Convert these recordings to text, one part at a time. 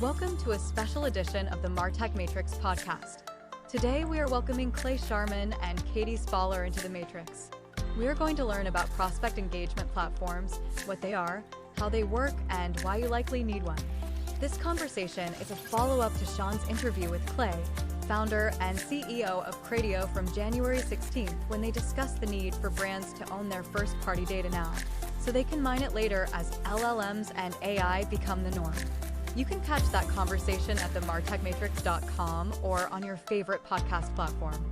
Welcome to a special edition of the MarTech Matrix podcast. Today we are welcoming Clay Sharman and Katie Spaller into the Matrix. We are going to learn about prospect engagement platforms, what they are, how they work, and why you likely need one. This conversation is a follow-up to Sean's interview with Clay, founder and CEO of Krateo, from January 16th, when they discussed the need for brands to own their first-party data now, so they can mine it later as LLMs and AI become the norm. You can catch that conversation at themartechmatrix.com or on your favorite podcast platform.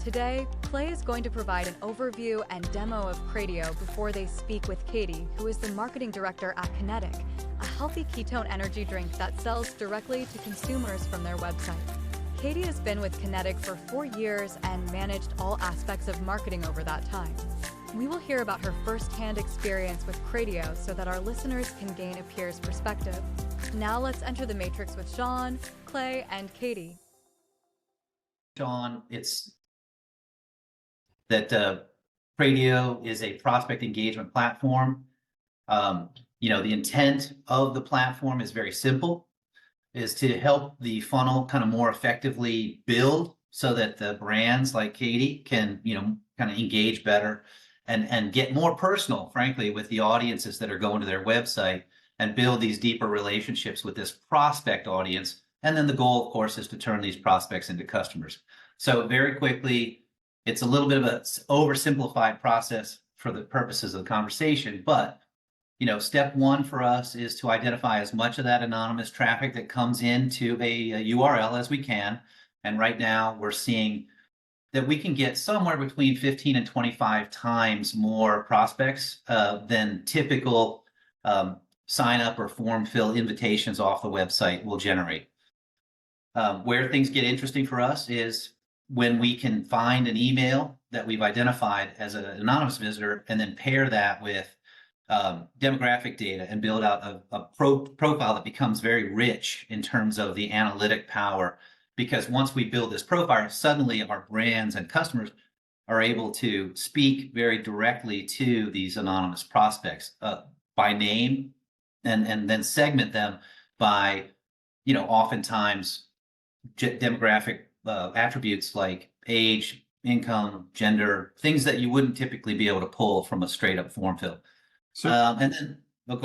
Today, Clay is going to provide an overview and demo of Krateo before they speak with Katie, who is the marketing director at Kenetik, a healthy ketone energy drink that sells directly to consumers from their website. Katie has been with Kenetik for 4 years and managed all aspects of marketing over that time. We will hear about her first-hand experience with Krateo so that our listeners can gain a peer's perspective. Now let's enter the Matrix with Sean, Clay, and Katie. Sean, it's that Krateo is a prospect engagement platform. The intent of the platform is very simple, is to help the funnel kind of more effectively build so that the brands like Katie can, kind of engage better and get more personal, frankly, with the audiences that are going to their website and build these deeper relationships with this prospect audience. And then the goal, of course, is to turn these prospects into customers. So very quickly, it's a little bit of an oversimplified process for the purposes of the conversation. But, step one for us is to identify as much of that anonymous traffic that comes into a URL as we can. And right now we're seeing that we can get somewhere between 15 and 25 times more prospects than typical sign up or form fill invitations off the website will generate. Where things get interesting for us is when we can find an email that we've identified as an anonymous visitor and then pair that with demographic data and build out a profile that becomes very rich in terms of the analytic power. Because once we build this profile, suddenly our brands and customers are able to speak very directly to these anonymous prospects by name and then segment them by, oftentimes demographic attributes like age, income, gender, things that you wouldn't typically be able to pull from a straight up form fill. So, go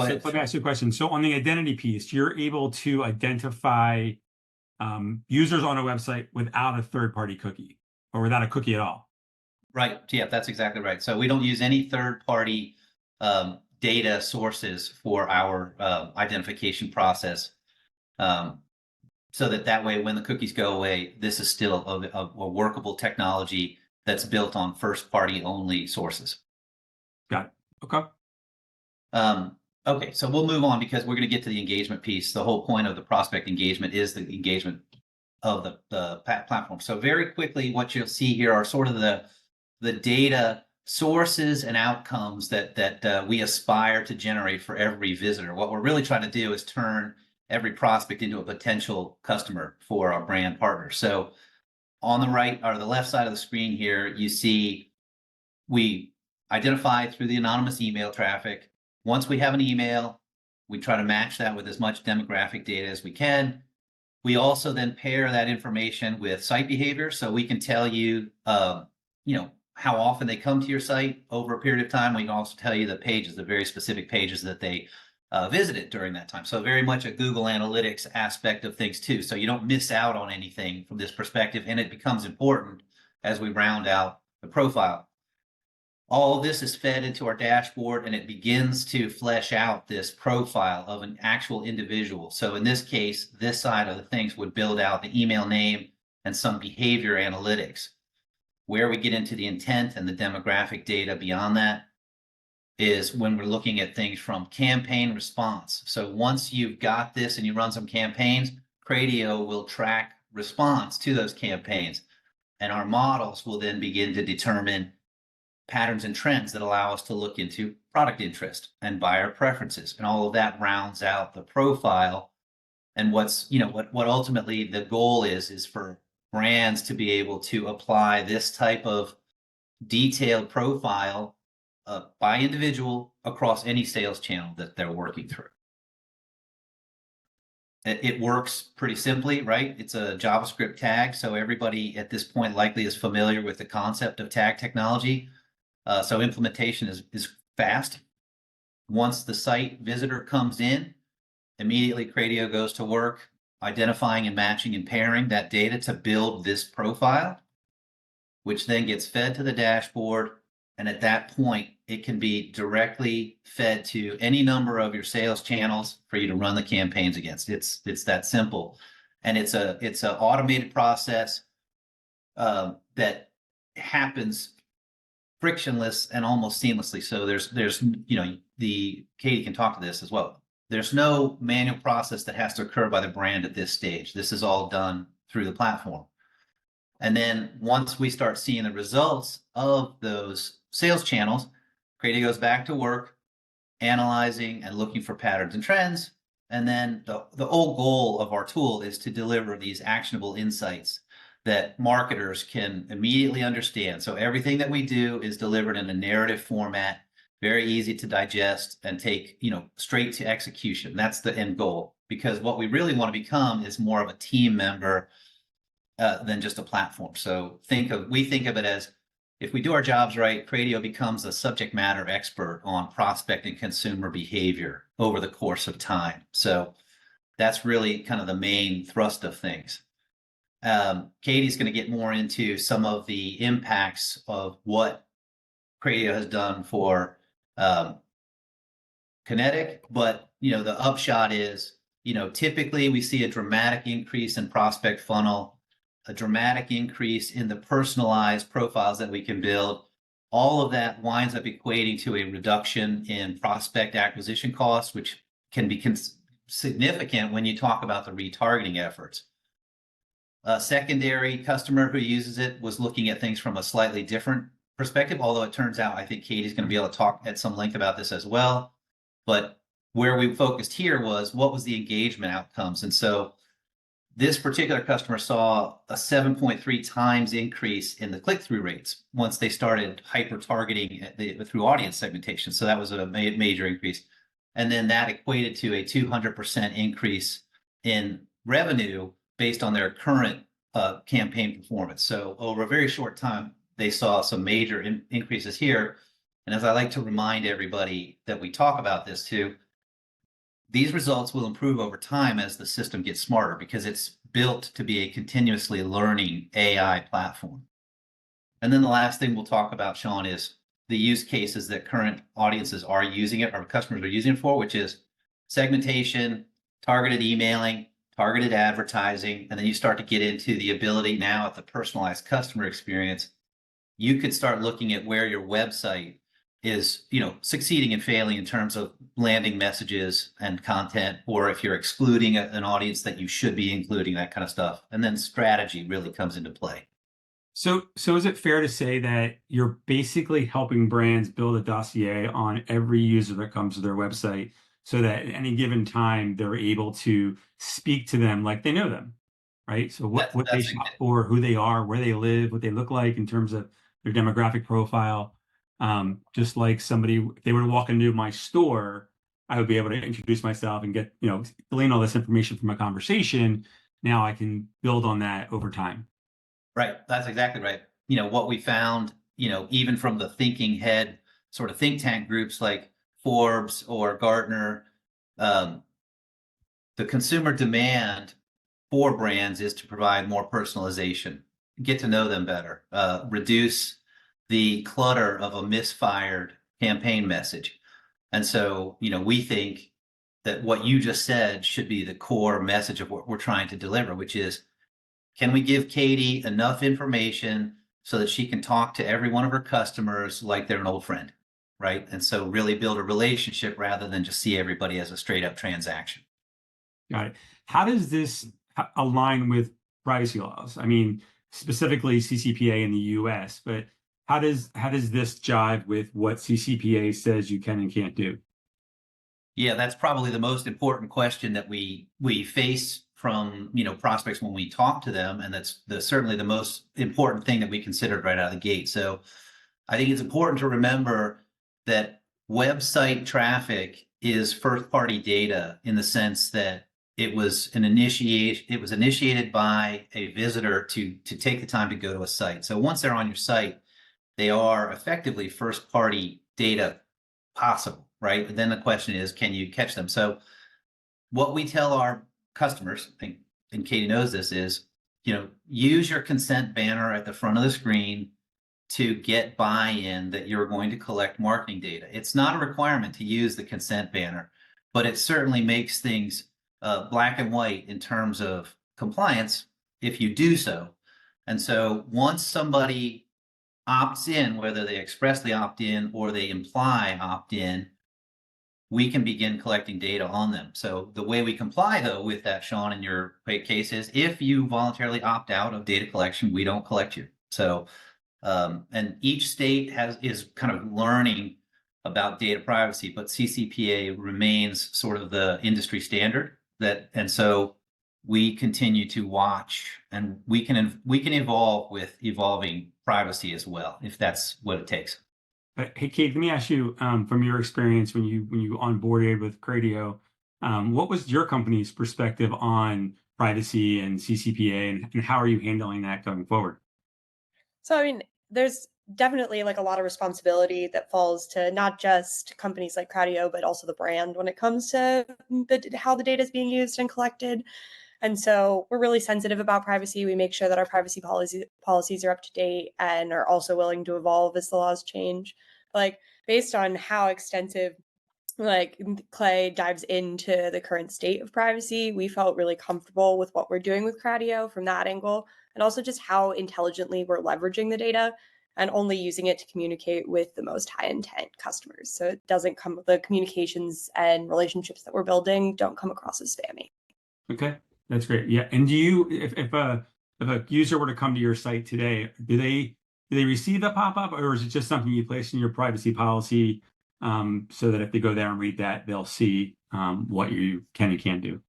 ahead. Let me ask you a question. So on the identity piece, you're able to identify users on a website without a third-party cookie or without a cookie at all. Right. Yeah, that's exactly right. So we don't use any third-party data sources for our identification process. So that way, when the cookies go away, this is still a workable technology that's built on first-party only sources. Got it. Okay. Okay, so we'll move on because we're going to get to the engagement piece. The whole point of the prospect engagement is the engagement of the platform. So very quickly, what you'll see here are sort of the data sources and outcomes that we aspire to generate for every visitor. What we're really trying to do is turn every prospect into a potential customer for our brand partner. So on the right or the left side of the screen here, you see we identify through the anonymous email traffic. Once we have an email, we try to match that with as much demographic data as we can. We also then pair that information with site behavior, so we can tell you, how often they come to your site over a period of time. We can also tell you the pages, the very specific pages that they visited during that time. So very much a Google Analytics aspect of things too. So you don't miss out on anything from this perspective, and it becomes important as we round out the profile. All of this is fed into our dashboard, and it begins to flesh out this profile of an actual individual. So in this case, this side of the things would build out the email name and some behavior analytics. Where we get into the intent and the demographic data beyond that is when we're looking at things from campaign response. So once you've got this and you run some campaigns, Krateo will track response to those campaigns. And our models will then begin to determine patterns and trends that allow us to look into product interest and buyer preferences. And all of that rounds out the profile. And what ultimately the goal is for brands to be able to apply this type of detailed profile by individual across any sales channel that they're working through. It works pretty simply, right? It's a JavaScript tag, so everybody at this point likely is familiar with the concept of tag technology. So implementation is fast. Once the site visitor comes in, immediately Krateo goes to work identifying and matching and pairing that data to build this profile, which then gets fed to the dashboard. And at that point, it can be directly fed to any number of your sales channels for you to run the campaigns against. It's that simple. And it's an automated process that happens frictionless and almost seamlessly. So there's the Katie can talk to this as well. There's no manual process that has to occur by the brand at this stage. This is all done through the platform. And then once we start seeing the results of those sales channels, Krateo goes back to work, analyzing and looking for patterns and trends. And then the whole goal of our tool is to deliver these actionable insights that marketers can immediately understand. So everything that we do is delivered in a narrative format, very easy to digest and take, straight to execution. That's the end goal, because what we really want to become is more of a team member than just a platform. So we think of it as, if we do our jobs right, Krateo becomes a subject matter expert on prospect and consumer behavior over the course of time. So that's really kind of the main thrust of things. Katie's going to get more into some of the impacts of what Krateo has done for Kenetik, but the upshot is, typically we see a dramatic increase in prospect funnel, a dramatic increase in the personalized profiles that we can build. All of that winds up equating to a reduction in prospect acquisition costs, which can be significant when you talk about the retargeting efforts. A secondary customer who uses it was looking at things from a slightly different perspective, although it turns out I think Katie's going to be able to talk at some length about this as well. But where we focused here was, what was the engagement outcomes? And so this particular customer saw a 7.3 times increase in the click-through rates once they started hyper-targeting through audience segmentation. So that was a major increase. And then that equated to a 200% increase in revenue based on their current campaign performance. So over a very short time, they saw some major increases here. And as I like to remind everybody that we talk about this too, these results will improve over time as the system gets smarter, because it's built to be a continuously learning AI platform. And then the last thing we'll talk about, Sean, is the use cases that current audiences are using it, or customers are using it for, which is segmentation, targeted emailing, targeted advertising. And then you start to get into the ability now at the personalized customer experience. You could start looking at where your website is, succeeding and failing in terms of landing messages and content, or if you're excluding an audience that you should be including, that kind of stuff. And then strategy really comes into play. So is it fair to say that you're basically helping brands build a dossier on every user that comes to their website, so that at any given time they're able to speak to them like they know them, right? So what they shop for, who they are, where they live, what they look like in terms of their demographic profile. Just like somebody, if they were to walk into my store, I would be able to introduce myself and get, glean all this information from a conversation. Now I can build on that over time. Right. That's exactly right. What we found, even from the thinking head sort of think tank groups like Forbes or Gartner, the consumer demand for brands is to provide more personalization, get to know them better, reduce the clutter of a misfired campaign message. And so, we think that what you just said should be the core message of what we're trying to deliver, which is, can we give Katie enough information so that she can talk to every one of her customers like they're an old friend, right? And so really build a relationship rather than just see everybody as a straight up transaction. Got it. How does this align with privacy laws? I mean, specifically CCPA in the US, but how does this jive with what CCPA says you can and can't do? Yeah, that's probably the most important question that we face from prospects when we talk to them, and that's certainly the most important thing that we considered right out of the gate. So I think it's important to remember that website traffic is first-party data, in the sense that it was initiated by a visitor to take the time to go to a site. So once they're on your site, they are effectively first party data possible, right? And then the question is, can you catch them? So what we tell our customers, and Katie knows this, is, use your consent banner at the front of the screen to get buy-in that you're going to collect marketing data. It's not a requirement to use the consent banner, but it certainly makes things black and white in terms of compliance if you do so. And so once somebody opts in, whether they expressly opt in or they imply opt in, we can begin collecting data on them. So the way we comply, though, with that, Sean, in your case is if you voluntarily opt out of data collection, we don't collect you. So, and each state is kind of learning about data privacy, but CCPA remains sort of the industry standard. And so we continue to watch, and we can evolve with evolving privacy as well, if that's what it takes. Hey, Kate, let me ask you, from your experience when you onboarded with Krateo, what was your company's perspective on privacy and CCPA, and how are you handling that going forward? So, I mean, there's definitely like a lot of responsibility that falls to not just companies like Krateo, but also the brand when it comes to how the data is being used and collected. And so we're really sensitive about privacy. We make sure that our privacy policies are up to date and are also willing to evolve as the laws change. Like, based on how extensive like Clay dives into the current state of privacy, we felt really comfortable with what we're doing with Krateo from that angle, and also just how intelligently we're leveraging the data and only using it to communicate with the most high intent customers. So it doesn't come, the communications and relationships that we're building don't come across as spammy. Okay, that's great. Yeah, and do you, if a user were to come to your site today, do they receive a pop-up, or is it just something you place in your privacy policy, so that if they go there and read that, they'll see what you can and can't do?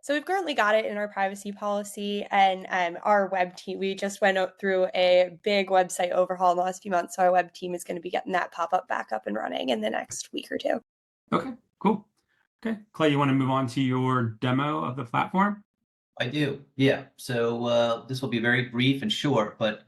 So we've currently got it in our privacy policy, and our web team, we just went through a big website overhaul in the last few months. So our web team is going to be getting that pop-up back up and running in the next week or two. Okay, cool. Okay, Clay, you want to move on to your demo of the platform? I do, yeah. So this will be very brief and short, but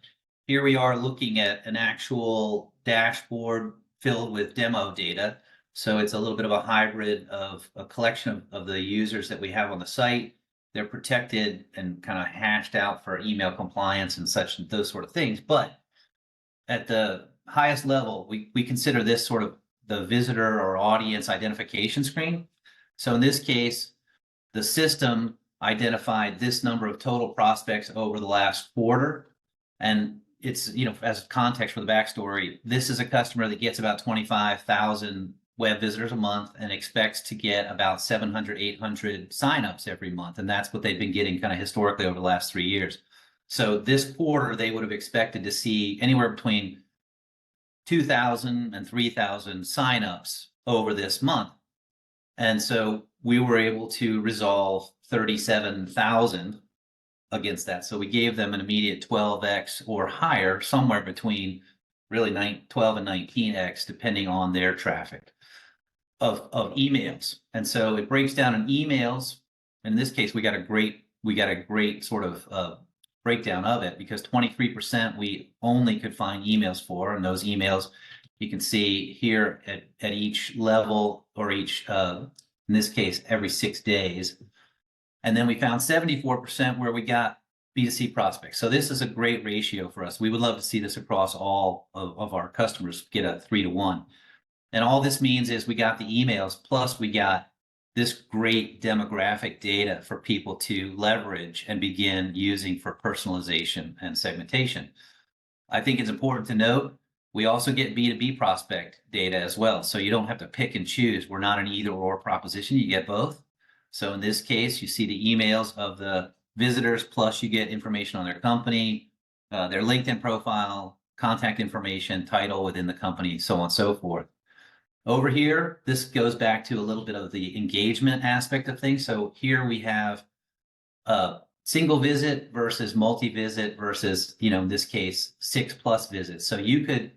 here we are looking at an actual dashboard filled with demo data. So it's a little bit of a hybrid of a collection of the users that we have on the site. They're protected and kind of hashed out for email compliance and such, and those sort of things. But at the highest level, we consider this sort of the visitor or audience identification screen. So in this case, the system identified this number of total prospects over the last quarter. And it's, as context for the backstory, this is a customer that gets about 25,000 web visitors a month and expects to get about 700, 800 signups every month. And that's what they've been getting kind of historically over the last 3 years. So this quarter, they would have expected to see anywhere between 2,000 and 3,000 signups over this month. And so we were able to resolve 37,000 against that. So we gave them an immediate 12x or higher, somewhere between really 12 and 19x, depending on their traffic of emails. And so it breaks down in emails. In this case, we got a great sort of breakdown of it, because 23% we only could find emails for, and those emails you can see here at each level, or each, in this case, every 6 days. And then we found 74% where we got B2C prospects. So this is a great ratio for us. We would love to see this across all of our customers, get a 3-to-1. And all this means is we got the emails, plus we got this great demographic data for people to leverage and begin using for personalization and segmentation. I think it's important to note, we also get B2B prospect data as well. So you don't have to pick and choose. We're not an either or proposition. You get both. So in this case, you see the emails of the visitors, plus you get information on their company, their LinkedIn profile, contact information, title within the company, so on and so forth. Over here, this goes back to a little bit of the engagement aspect of things. So here we have single visit versus multi-visit versus, in this case, 6+ visits. So you could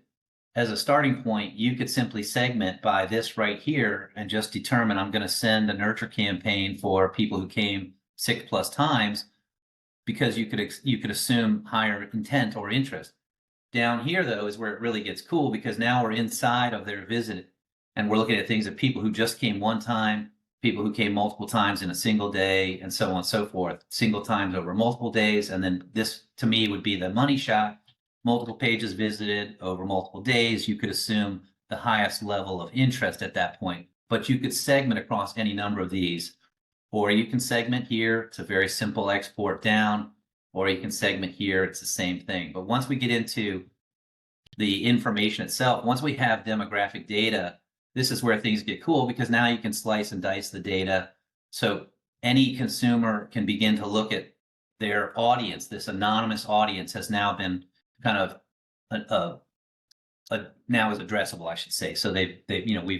as a starting point, you could simply segment by this right here and just determine I'm going to send a nurture campaign for people who came 6+ times, because you could assume higher intent or interest. Down here, though, is where it really gets cool, because now we're inside of their visit and we're looking at things of people who just came one time, people who came multiple times in a single day, and so on and so forth, single times over multiple days. And then this, to me, would be the money shot, multiple pages visited over multiple days. You could assume the highest level of interest at that point, but you could segment across any number of these, or you can segment here. It's a very simple export down, or you can segment here. It's the same thing. But once we get into the information itself, once we have demographic data, this is where things get cool, because now you can slice and dice the data. So any consumer can begin to look at their audience. This anonymous audience has now been kind of now is addressable, I should say. So they've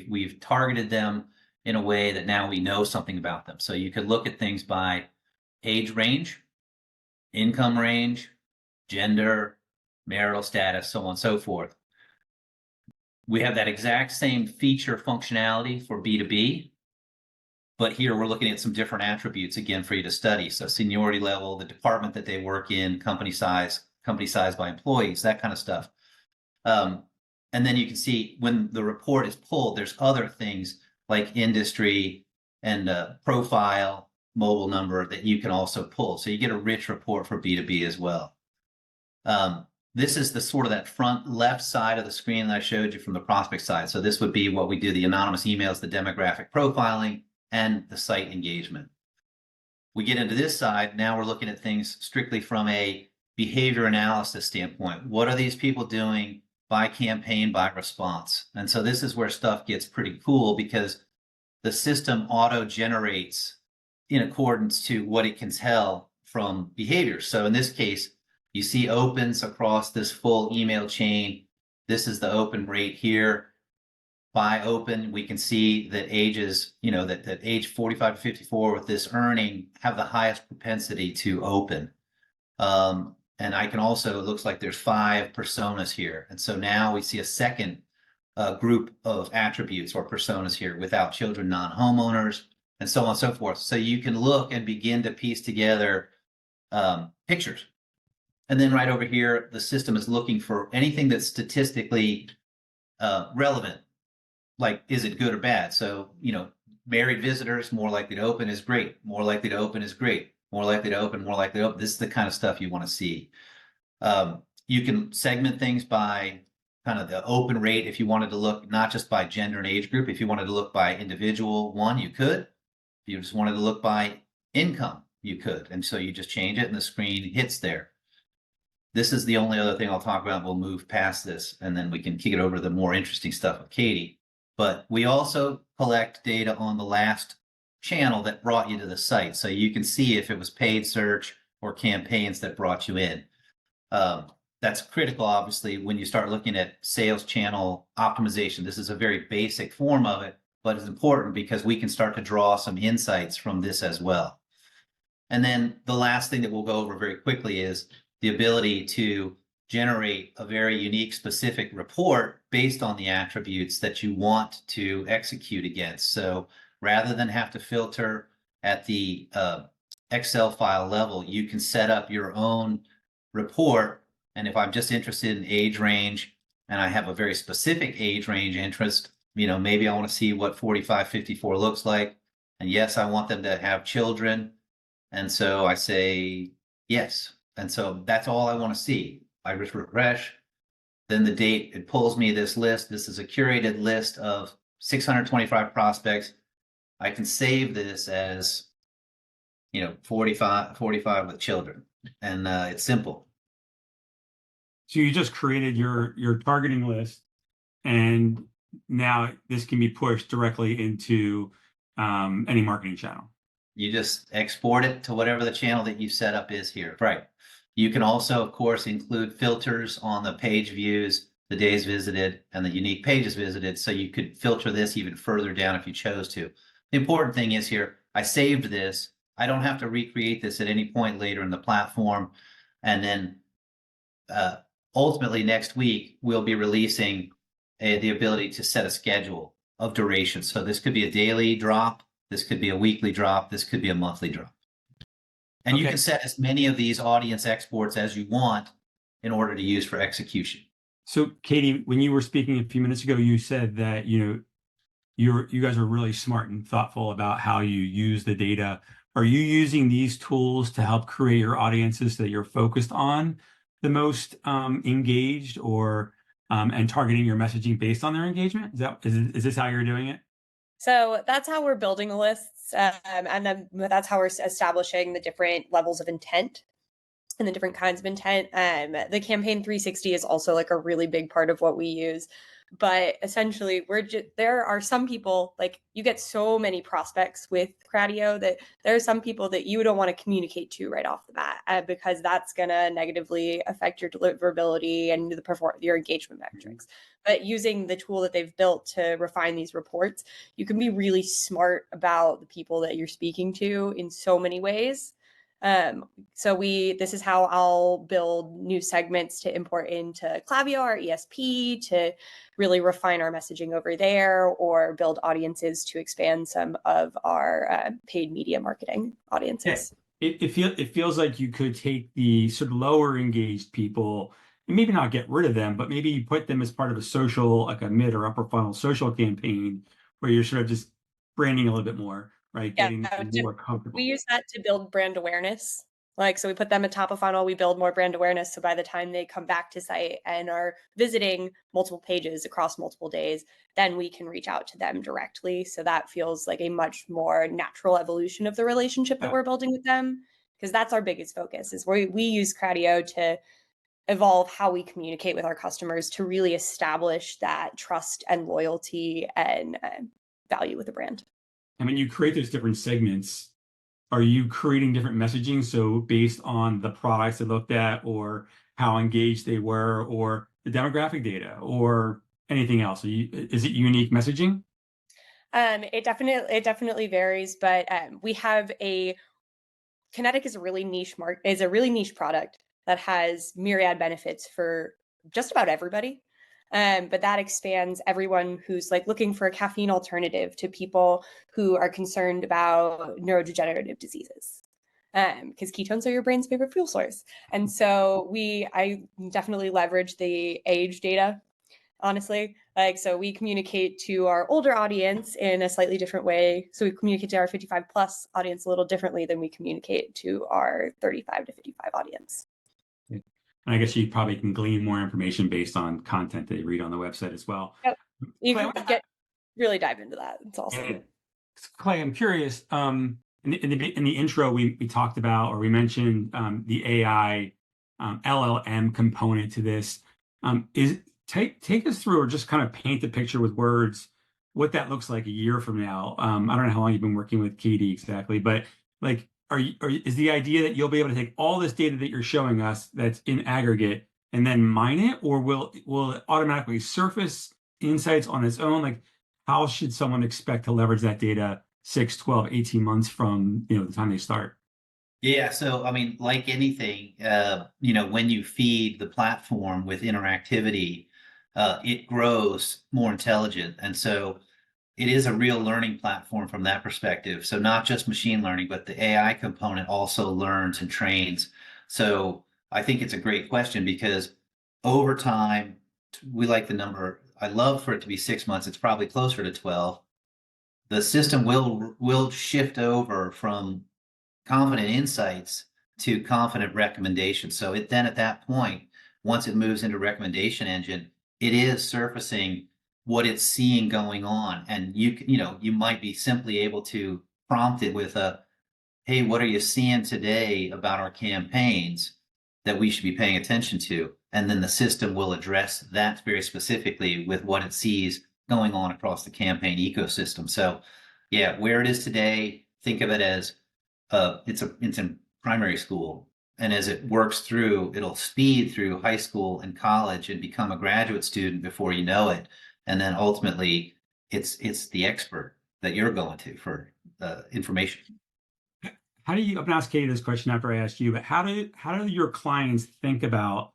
we've targeted them in a way that now we know something about them. So you could look at things by age range, income range, gender, marital status, so on and so forth. We have that exact same feature functionality for B2B, but here we're looking at some different attributes again for you to study. So seniority level, the department that they work in, company size by employees, that kind of stuff. And then you can see when the report is pulled, there's other things like industry and profile, mobile number that you can also pull. So you get a rich report for B2B as well. This is the sort of that front left side of the screen that I showed you from the prospect side. So this would be what we do, the anonymous emails, the demographic profiling, and the site engagement. We get into this side, now we're looking at things strictly from a behavior analysis standpoint. What are these people doing by campaign, by response? And so this is where stuff gets pretty cool, because the system auto-generates in accordance to what it can tell from behavior. So in this case, you see opens across this full email chain. This is the open rate here. By open, we can see that ages, that age 45 to 54 with this earning have the highest propensity to open. And I can also, it looks like there's 5 personas here. And so now we see a second group of attributes or personas here: without children, non-homeowners, and so on and so forth. So you can look and begin to piece together pictures. And then right over here, the system is looking for anything that's statistically relevant, like is it good or bad? So, married visitors, more likely to open is great, more likely to open is great, more likely to open, more likely to open. This is the kind of stuff you want to see. You can segment things by kind of the open rate. If you wanted to look not just by gender and age group, if you wanted to look by individual one, you could. If you just wanted to look by income, you could. And so you just change it and the screen hits there. This is the only other thing I'll talk about. We'll move past this and then we can kick it over to the more interesting stuff with Katie. But we also collect data on the last channel that brought you to the site. So you can see if it was paid search or campaigns that brought you in. That's critical, obviously, when you start looking at sales channel optimization. This is a very basic form of it, but it's important because we can start to draw some insights from this as well. And then the last thing that we'll go over very quickly is the ability to generate a very unique, specific report based on the attributes that you want to execute against. So rather than have to filter at the Excel file level, you can set up your own report. And if I'm just interested in age range and I have a very specific age range interest, maybe I want to see what 45-54 looks like. And yes, I want them to have children. And so I say yes. And so that's all I want to see. I just refresh, then the date, it pulls me this list. This is a curated list of 625 prospects. I can save this as, 45 with children, and it's simple. So you just created your targeting list, and now this can be pushed directly into any marketing channel. You just export it to whatever the channel that you set up is here. Right. You can also, of course, include filters on the page views, the days visited, and the unique pages visited. So you could filter this even further down if you chose to. The important thing is here, I saved this. I don't have to recreate this at any point later in the platform. And then ultimately next week, we'll be releasing the ability to set a schedule of duration. So this could be a daily drop, this could be a weekly drop, this could be a monthly drop. And you can set as many of these audience exports as you want in order to use for execution. So Katie, when you were speaking a few minutes ago, you said that, you guys are really smart and thoughtful about how you use the data. Are you using these tools to help create your audiences so that you're focused on the most engaged, or and targeting your messaging based on their engagement? Is this how you're doing it? So that's how we're building the lists. And then that's how we're establishing the different levels of intent and the different kinds of intent. The campaign 360 is also like a really big part of what we use. But essentially, there are some people, like, you get so many prospects with Krateo that there are some people that you don't want to communicate to right off the bat, because that's going to negatively affect your deliverability and your engagement metrics. But using the tool that they've built to refine these reports, you can be really smart about the people that you're speaking to in so many ways. This is how I'll build new segments to import into Klaviyo, our ESP, to really refine our messaging over there, or build audiences to expand some of our paid media marketing audiences. Yeah. It feels like you could take the sort of lower engaged people and maybe not get rid of them, but maybe you put them as part of a social, like a mid or upper funnel social campaign, where you're sort of just branding a little bit more, right? Yeah, Getting them more comfortable. we use that to build brand awareness. So we put them at top of funnel, we build more brand awareness. So by the time they come back to site and are visiting multiple pages across multiple days, then we can reach out to them directly. So that feels like a much more natural evolution of the relationship that we're building with them, because that's our biggest focus, is we use Krateo to evolve how we communicate with our customers, to really establish that trust and loyalty and value with the brand. And when you create those different segments, are you creating different messaging? So based on the products they looked at, or how engaged they were, or the demographic data, or anything else? Is it unique messaging? It definitely varies, but we have Kenetik is a really niche product that has myriad benefits for just about everybody. But that expands everyone who's like looking for a caffeine alternative, to people who are concerned about neurodegenerative diseases, because ketones are your brain's favorite fuel source. And so I definitely leverage the age data, honestly. So we communicate to our older audience in a slightly different way. So we communicate to our 55 plus audience a little differently than we communicate to our 35 to 55 audience. And I guess you probably can glean more information based on content that you read on the website as well. Yep. You can really dive into that. It's awesome. Clay, I'm curious. In the intro, we talked about, or we mentioned, the AI LLM component to this. Take us through, or just kind of paint the picture with words, what that looks like a year from now. I don't know how long you've been working with Katie exactly, but like, is the idea that you'll be able to take all this data that you're showing us that's in aggregate and then mine it, or will it automatically surface insights on its own? Like, how should someone expect to leverage that data 6, 12, 18 months from the time they start? Yeah, so I mean, like anything, when you feed the platform with interactivity, it grows more intelligent. And so it is a real learning platform from that perspective. So not just machine learning, but the AI component also learns and trains. So I think it's a great question, because over time, we like the number. I love for it to be 6 months. It's probably closer to 12. The system will shift over from confident insights to confident recommendations. So then at that point, once it moves into recommendation engine, it is surfacing what it's seeing going on. And you might be simply able to prompt it with hey, what are you seeing today about our campaigns that we should be paying attention to? And then the system will address that very specifically with what it sees going on across the campaign ecosystem. So yeah, where it is today, think of it as it's in primary school. And as it works through, it'll speed through high school and college and become a graduate student before you know it. And then ultimately, it's the expert that you're going to for information. I'm going to ask Katie this question after I ask you, but how do your clients think about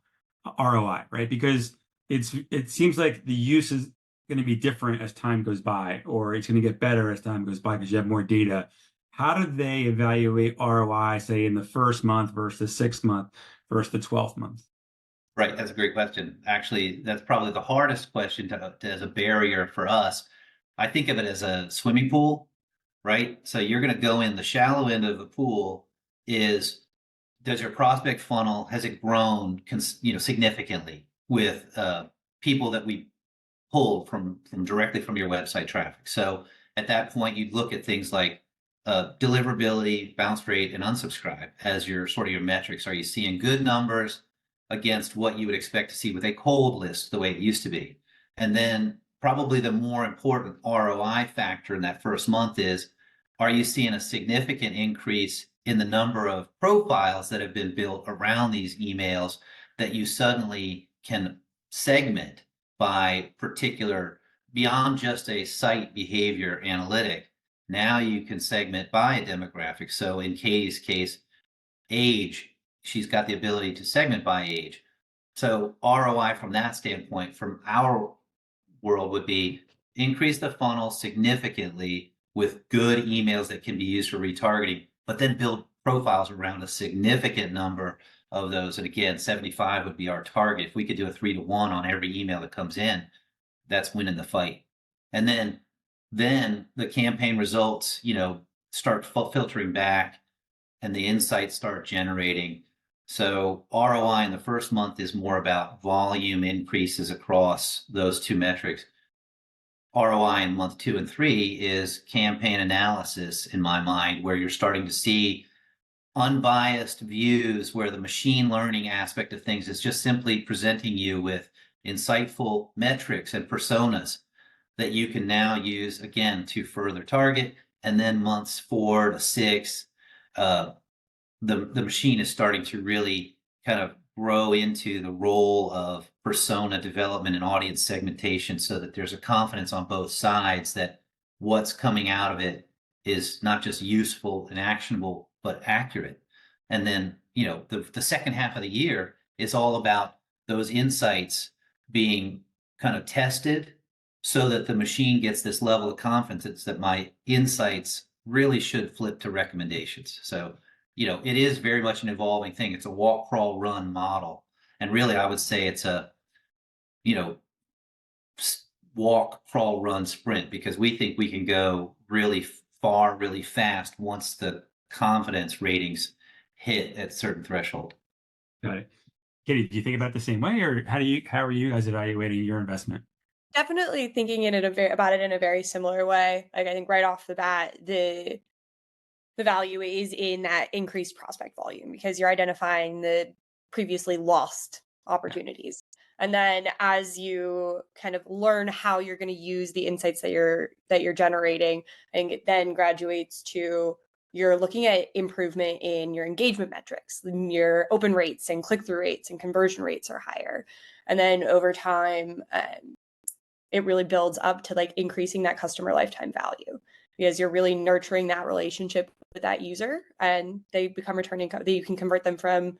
ROI, right? Because it seems like the use is going to be different as time goes by, or it's going to get better as time goes by because you have more data. How do they evaluate ROI, say in the first month versus the 6th month versus the 12th month? Right, that's a great question. Actually, that's probably the hardest question as a barrier for us. I think of it as a swimming pool, right? So you're going to go in the shallow end of the pool is, does your prospect funnel, has it grown significantly with people that we pulled from directly from your website traffic? So at that point, you'd look at things like deliverability, bounce rate, and unsubscribe as your sort of your metrics. Are you seeing good numbers against what you would expect to see with a cold list the way it used to be? And then probably the more important ROI factor in that first month is, are you seeing a significant increase in the number of profiles that have been built around these emails that you suddenly can segment by particular, beyond just a site behavior analytic? Now you can segment by a demographic. So in Katie's case, age, she's got the ability to segment by age. So ROI from that standpoint, from our world, would be increase the funnel significantly with good emails that can be used for retargeting, but then build profiles around a significant number of those. And again, 75 would be our target. If we could do a 3-to-1 on every email that comes in, that's winning the fight. And then the campaign results, start filtering back and the insights start generating. So ROI in the first month is more about volume increases across those two metrics. ROI in month 2 and 3 is campaign analysis, in my mind, where you're starting to see unbiased views, where the machine learning aspect of things is just simply presenting you with insightful metrics and personas that you can now use again to further target. And then months 4 to 6, the machine is starting to really kind of grow into the role of persona development and audience segmentation, so that there's a confidence on both sides that what's coming out of it is not just useful and actionable, but accurate. And then, the second half of the year is all about those insights being kind of tested so that the machine gets this level of confidence that my insights really should flip to recommendations. So, it is very much an evolving thing. It's a walk, crawl, run model. And really, I would say it's a, walk, crawl, run, sprint, because we think we can go really far, really fast once the confidence ratings hit at a certain threshold. Got it. Katie, do you think about it the same way, or how are you guys evaluating your investment? Definitely thinking about it in a very similar way. Like, I think right off the bat, the value is in that increased prospect volume, because you're identifying the previously lost opportunities. And then as you kind of learn how you're going to use the insights that you're generating, and it then graduates to, you're looking at improvement in your engagement metrics, your open rates and click-through rates and conversion rates are higher. And then over time, it really builds up to like increasing that customer lifetime value, because you're really nurturing that relationship with that user, and they become you can convert them from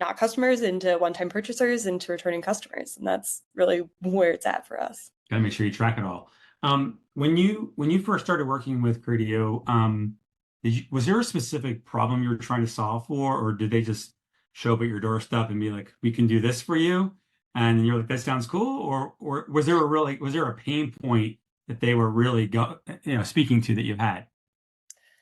not customers into one-time purchasers into returning customers. And that's really where it's at for us. Got to make sure you track it all. When you first started working with Krateo, was there a specific problem you were trying to solve for, or did they just show up at your doorstep and be like, "We can do this for you," and you're like, "That sounds cool," or was there a pain point that they were really speaking to that you've had?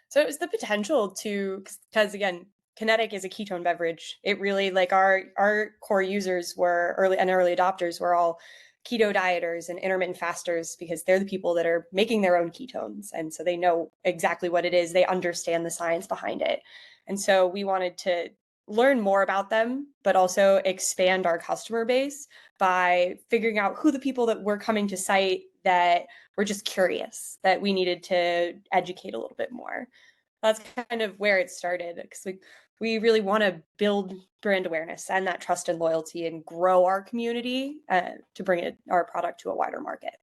So it was the potential to, because again, Kenetik is a ketone beverage. It really, like, our core users were early adopters were all keto dieters and intermittent fasters, because they're the people that are making their own ketones. And so they know exactly what it is. They understand the science behind it. And so we wanted to learn more about them, but also expand our customer base by figuring out who the people that were coming to site that were just curious, that we needed to educate a little bit more. That's kind of where it started, because we really want to build brand awareness and that trust and loyalty and grow our community to bring our product to a wider market.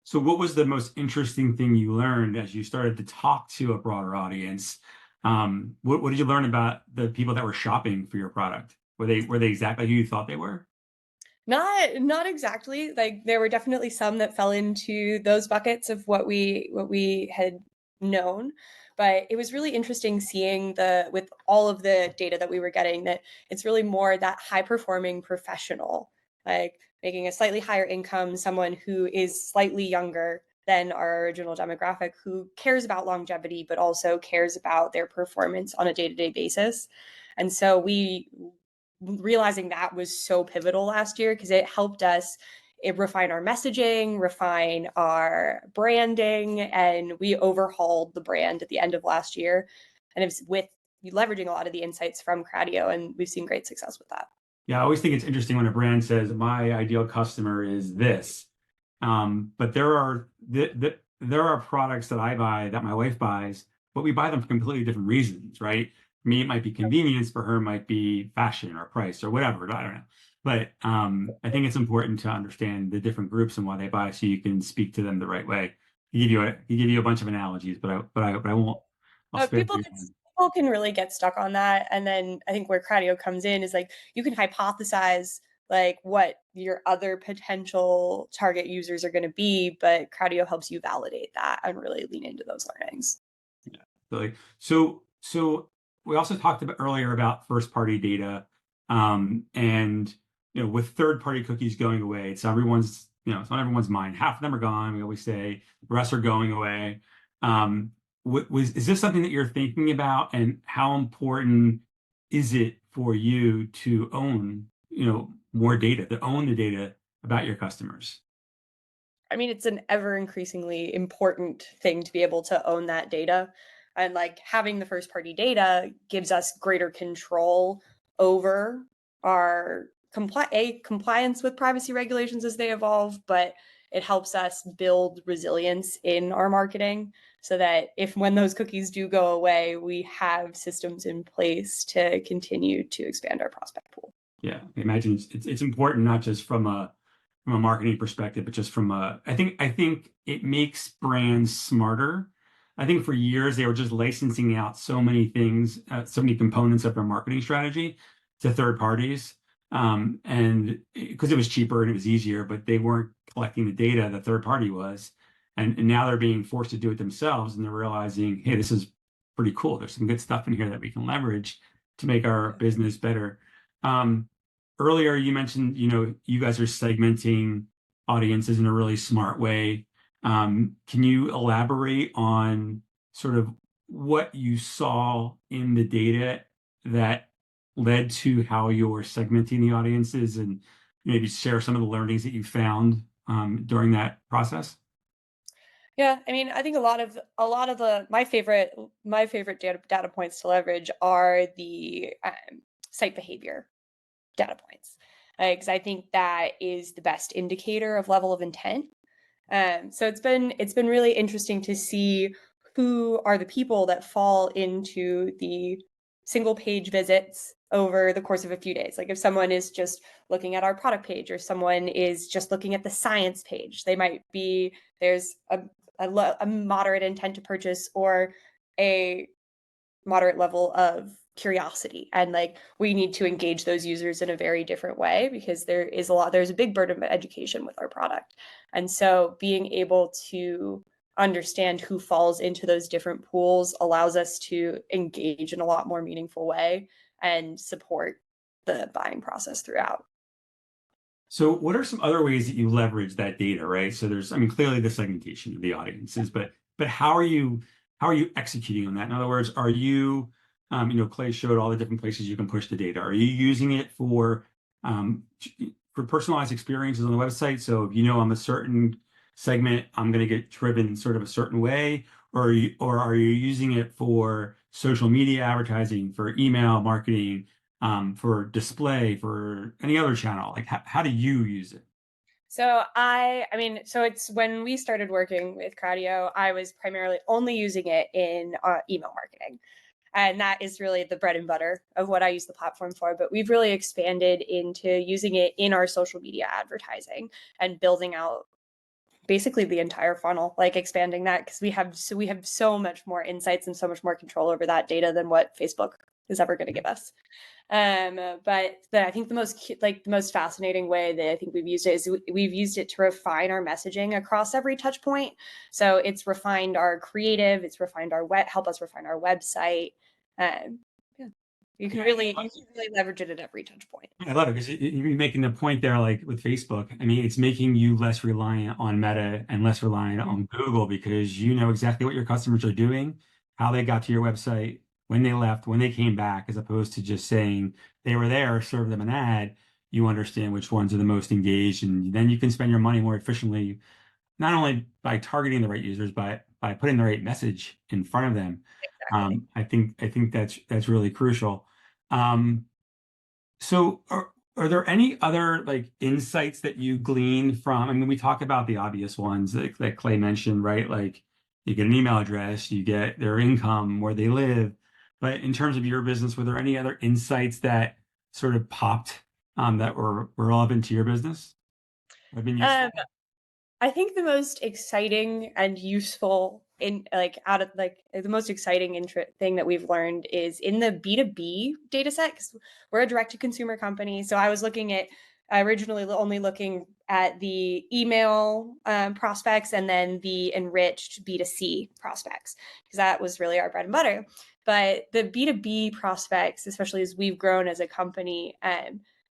So what was the most interesting thing you learned as you started to talk to a broader audience? What did you learn about the people that were shopping for your product? Were they exactly who you thought they were? Not exactly. Like there were definitely some that fell into those buckets of what we had known. But it was really interesting seeing with all of the data that we were getting that it's really more that high performing professional, like making a slightly higher income, someone who is slightly younger than our original demographic, who cares about longevity, but also cares about their performance on a day-to-day basis. And so we realizing that was so pivotal last year because it helped us refine our messaging, refine our branding, and we overhauled the brand at the end of last year. And it's with leveraging a lot of the insights from Krateo, and we've seen great success with that. Yeah, I always think it's interesting when a brand says, my ideal customer is this. But there are products that I buy that my wife buys, but we buy them for completely different reasons, right? For me, it might be convenience. For her, it might be fashion or price or whatever. I don't know. But I think it's important to understand the different groups and why they buy, so you can speak to them the right way. He give you a bunch of analogies, but I won't. I'll spare People you. can really get stuck on that, and then I think where Krateo comes in is like you can hypothesize like what your other potential target users are going to be, but Krateo helps you validate that and really lean into those learnings. Yeah. So we also talked about earlier about first party data, and with third party cookies going away, it's everyone's it's on everyone's mind. Half of them are gone. We always say the rest are going away. Is this something that you're thinking about, and how important is it for you to own more data, to own the data about your customers? I mean, it's an ever increasingly important thing to be able to own that data. And like having the first party data gives us greater control over our compliance with privacy regulations as they evolve, but it helps us build resilience in our marketing so that if when those cookies do go away, we have systems in place to continue to expand our prospect pool. Yeah, I imagine it's important not just from a marketing perspective, but just from I think it makes brands smarter. I think for years they were just licensing out so many things, so many components of their marketing strategy to third parties, and because it was cheaper and it was easier, but they weren't collecting the data the third party was, and now they're being forced to do it themselves, and they're realizing, hey, this is pretty cool. There's some good stuff in here that we can leverage to make our business better. Earlier, you mentioned, you guys are segmenting audiences in a really smart way. Can you elaborate on sort of what you saw in the data that led to how you're segmenting the audiences, and maybe share some of the learnings that you found during that process? Yeah, I mean, I think a lot of my favorite data points to leverage are the site behavior data points, because I think that is the best indicator of level of intent. So it's been really interesting to see who are the people that fall into the single page visits over the course of a few days. Like if someone is just looking at our product page, or someone is just looking at the science page, there's a moderate intent to purchase or a moderate level of curiosity, and like we need to engage those users in a very different way because there's a big burden of education with our product. And so being able to understand who falls into those different pools allows us to engage in a lot more meaningful way and support the buying process throughout. So what are some other ways that you leverage that data, right? So there's, I mean, clearly the segmentation of the audiences, but how are you executing on that? In other words, are you, Clay showed all the different places you can push the data. Are you using it for personalized experiences on the website? So if I'm a certain segment, I'm going to get driven sort of a certain way, or are you using it for social media advertising, for email marketing, for display, for any other channel? Like how do you use it? So so it's when we started working with Krateo, I was primarily only using it in email marketing. And that is really the bread and butter of what I use the platform for. But we've really expanded into using it in our social media advertising and building out basically the entire funnel, like expanding that, because we have so much more insights and so much more control over that data than what Facebook is ever going to give us. I think the most fascinating way that I think we've used it is we've used it to refine our messaging across every touch point. So it's refined our creative, it's refined our help us refine our website. Yeah, you can really leverage it at every touch point. I love it because you're making the point there, like with Facebook. I mean, it's making you less reliant on Meta and less reliant on Google because you know exactly what your customers are doing, how they got to your website, when they left, when they came back, as opposed to just saying they were there, serve them an ad. You understand which ones are the most engaged, and then you can spend your money more efficiently, not only by targeting the right users, but by putting the right message in front of them. Exactly. I think that's really crucial. Um, so are there any other like insights that you glean from, I mean, we talk about the obvious ones that Clay mentioned, right? Like you get an email address, you get their income, where they live. But in terms of your business, were there any other insights that sort of popped that were relevant to your business? Have been useful? I think the most exciting and useful the most exciting thing that we've learned is in the B2B data set, because we're a direct to consumer company. So I was originally only looking at the email prospects and then the enriched B2C prospects, because that was really our bread and butter. But the B2B prospects, especially as we've grown as a company,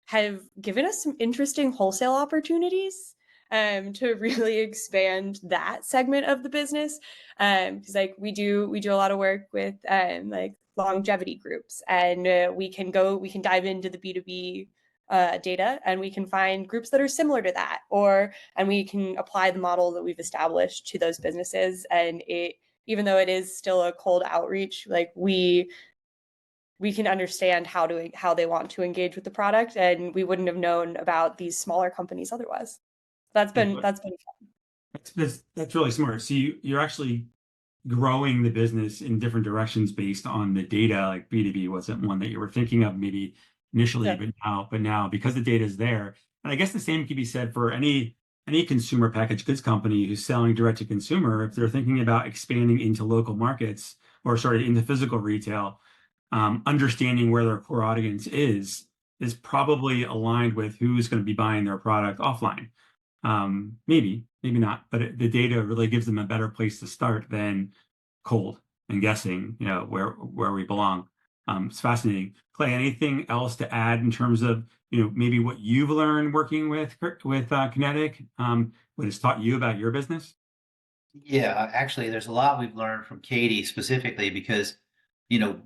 have given us some interesting wholesale opportunities to really expand that segment of the business. Because we do a lot of work with like longevity groups, and we can dive into the B2B data, and we can find groups that are similar to that, and we can apply the model that we've established to those businesses. And even though it is still a cold outreach, like we can understand how they want to engage with the product, and we wouldn't have known about these smaller companies otherwise. That's been fun. That's really smart. So you're actually growing the business in different directions based on the data. Like B2B wasn't one that you were thinking of maybe initially, Yeah. but now because the data is there, and I guess the same could be said for any consumer packaged goods company who's selling direct to consumer. If they're thinking about expanding into local markets or sorry, into physical retail, understanding where their core audience is probably aligned with who's going to be buying their product offline. Maybe not, but the data really gives them a better place to start than cold and guessing, you know, where we belong. It's fascinating. Clay, anything else to add in terms of, you know, maybe what you've learned working with Kenetik, what it's taught you about your business? Yeah, actually, there's a lot we've learned from Katie specifically because,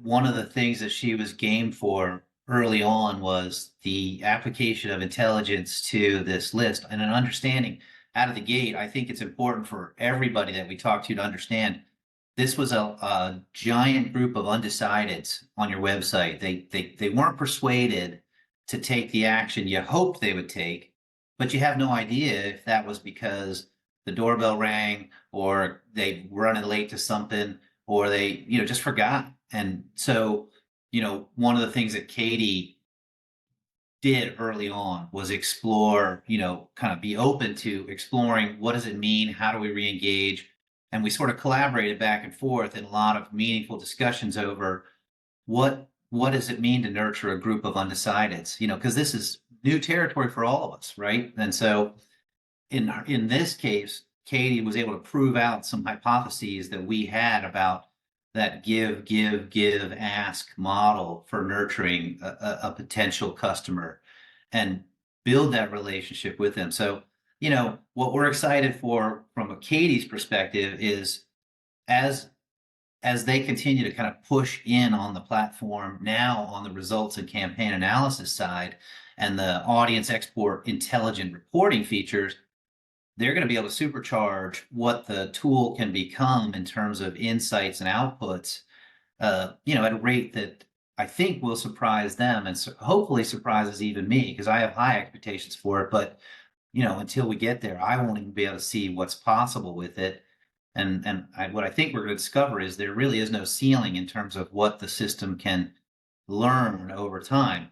one of the things that she was game for early on was the application of intelligence to this list and an understanding out of the gate. I think it's important for everybody that we talk to understand this was a giant group of undecideds on your website. They weren't persuaded to take the action you hoped they would take, but you have no idea if that was because the doorbell rang or they running late to something or they, just forgot. And so, one of the things that Katie did early on was explore, kind of be open to exploring what does it mean? How do we re-engage? And we sort of collaborated back and forth in a lot of meaningful discussions over what does it mean to nurture a group of undecideds? Because this is new territory for all of us, right? And so in this case, Katie was able to prove out some hypotheses that we had about that give, ask model for nurturing a potential customer and build that relationship with them. So, what we're excited for from a Katie's perspective is as they continue to kind of push in on the platform now on the results and campaign analysis side and the audience export intelligent reporting features, they're going to be able to supercharge what the tool can become in terms of insights and outputs, at a rate that I think will surprise them and hopefully surprises even me because I have high expectations for it. But, until we get there, I won't even be able to see what's possible with it. And what I think we're going to discover is there really is no ceiling in terms of what the system can learn over time.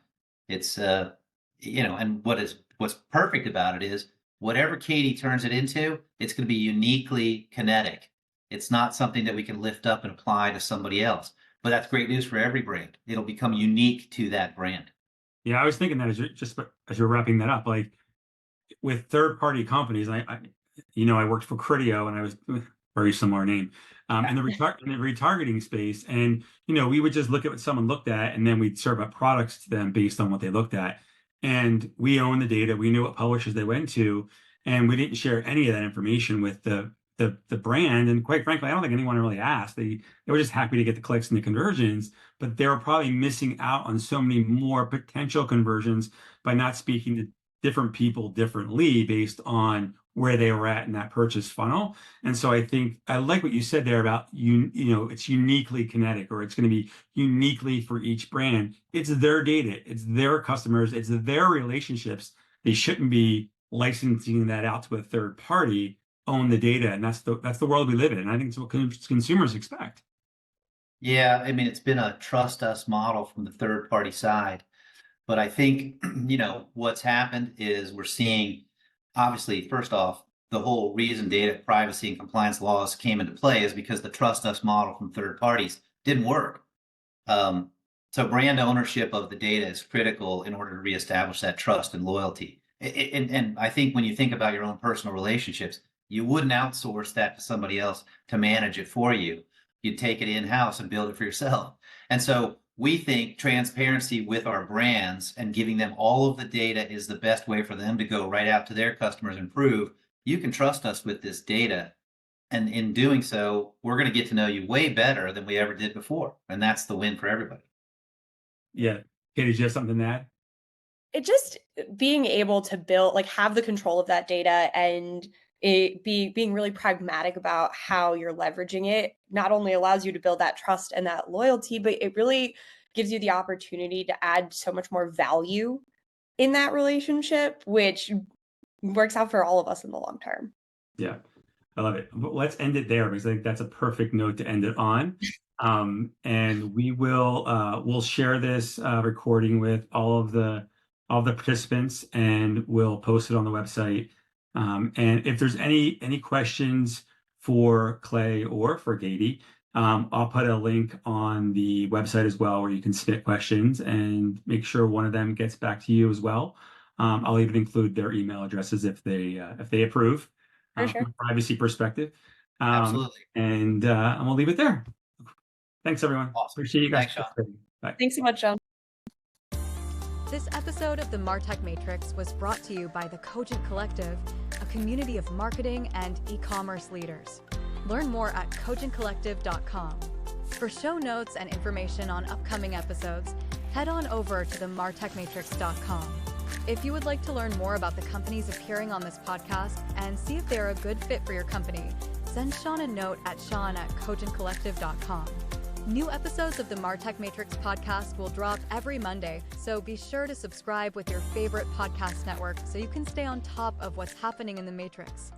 It's, and what's perfect about it is whatever Katie turns it into, it's going to be uniquely Kenetik. It's not something that we can lift up and apply to somebody else. but that's great news for every brand. It'll become unique to that brand. Yeah, I was thinking that as you're wrapping that up, like with third-party companies, I worked for Criteo, and I was very similar name, in the retargeting space, and we would just look at what someone looked at, and then we'd serve up products to them based on what they looked at, and we own the data. We knew what publishers they went to, and we didn't share any of that information with the brand. And quite frankly, I don't think anyone really asked. They were just happy to get the clicks and the conversions, but they were probably missing out on so many more potential conversions by not speaking to different people differently based on where they were at in that purchase funnel. And so I think I like what you said there about it's uniquely Kenetik, or it's going to be uniquely for each brand. It's their data, it's their customers, it's their relationships. They shouldn't be licensing that out to a third party, own the data. And that's the world we live in. And I think it's what consumers expect. Yeah, I mean, it's been a trust us model from the third party side. But I think, what's happened is we're seeing, obviously, first off, the whole reason data privacy and compliance laws came into play is because the trust us model from third parties didn't work. So brand ownership of the data is critical in order to reestablish that trust and loyalty. And I think when you think about your own personal relationships, you wouldn't outsource that to somebody else to manage it for you. You'd take it in-house and build it for yourself. And so we think transparency with our brands and giving them all of the data is the best way for them to go right out to their customers and prove you can trust us with this data. And in doing so, we're going to get to know you way better than we ever did before. And that's the win for everybody. Yeah. Katie, did you have something to add? It just being able to build, like, have the control of that data and being really pragmatic about how you're leveraging it not only allows you to build that trust and that loyalty, but it really gives you the opportunity to add so much more value in that relationship, which works out for all of us in the long term. Yeah, I love it. But let's end it there, because I think that's a perfect note to end it on. And we'll share this recording with all of the participants, and we'll post it on the website. And if there's any questions for Clay or for Katie, I'll put a link on the website as well, where you can submit questions and make sure one of them gets back to you as well. I'll even include their email addresses if they approve, For sure. from a privacy perspective. Absolutely. And we'll leave it there. Thanks, everyone. Awesome. Appreciate you guys. Thanks, Sean. participating. Bye. Thanks so much, John. This episode of the MarTech Matrix was brought to you by the Cogent Collective, a community of marketing and e-commerce leaders. Learn more at cogentcollective.com. For show notes and information on upcoming episodes, head on over to the martechmatrix.com. If you would like to learn more about the companies appearing on this podcast and see if they're a good fit for your company, send Sean a note at sean@cogentcollective.com. New episodes of the MarTech Matrix podcast will drop every Monday, so be sure to subscribe with your favorite podcast network so you can stay on top of what's happening in the Matrix.